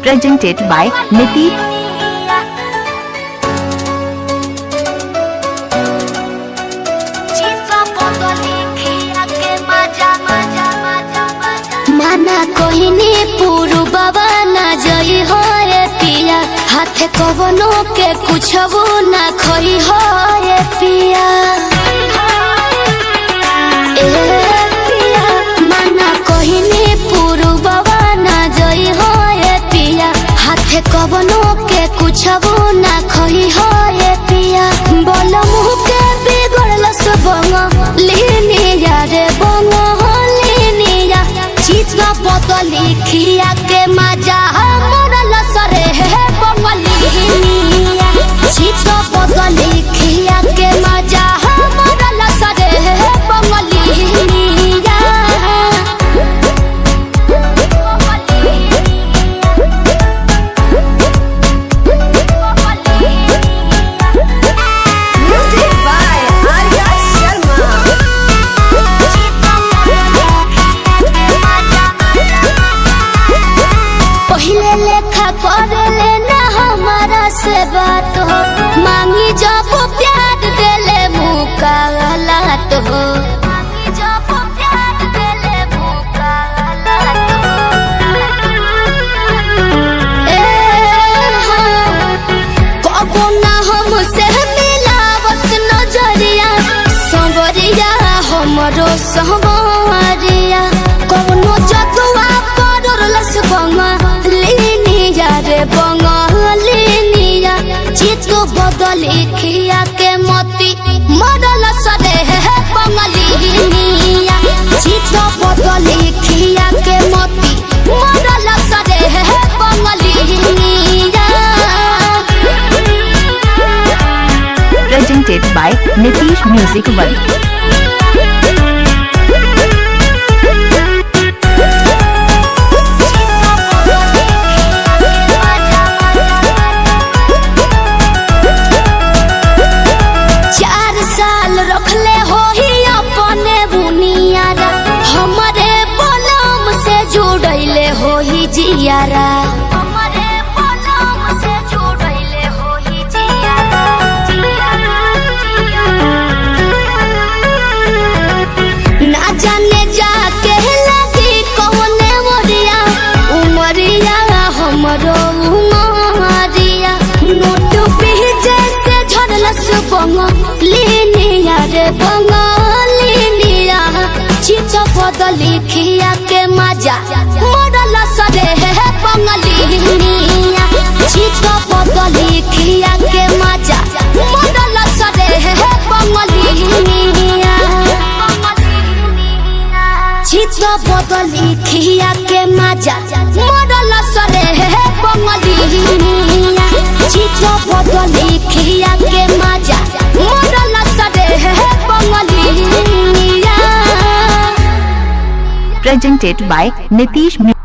presented by Nitish. माना कोहिनी पूरु बाबा ना जई हो रे पिया, हाथे कवनो के कुछ वो ना खोई हो रे पिया। माना कोहिनी पूरु बाबा ना जई हो रे पिया, हाथे कवनो के कुछ वो ना खोई हो रे पिया। बोल मुँह के बिगड़ल सबंग लीनी रे बंग चित्रा बदली खिया के मजा मोरल सरे है बंगलिया। चित्रा बदली खिया के मजा मोरल सरे है बंगलिया। Music by Arya Sharma. पहले लेखा कर लेना हमारा से बात हो, मांगी जब प्यार देले मुका गलत हो। कबो ना हमसे मिला बस नजरिया, संवरिया हमरो संवरिया। कौनो जदुआ पड़लस बंगलिनिया रे बंगलिनिया। चित्त बदली खिया के मोती मरल सरे है बंगलिनिया। चित्त बदली खिया के मोती मरल सरे है बंगलिनिया। Presented by Nitish Music World. रखले हो ही अपने बुनियारा, हमारे बलम से जुड़ैले हो ही जियारा। हमारे बलम से जुड़ैले हो ही जियारा। ना जाने जाके लगी कौने मोरिया, उमरिया हमरो उमरिया। नोट भी जैसे झड़लस बंगलिनिया रे बंगलिनिया। चित्त बदली खिया के मजा मोरल सरे है बंगलिनिया। चित्त बदली खिया के मजा मोरल सरे है बंगलिनिया। चित्त बदली खिया के मजा मोरल सरे है बंगलिनिया। चित्त बदली खिया के मजा मोरल सरे है बंगलिनिया। Presented by Nitish Music.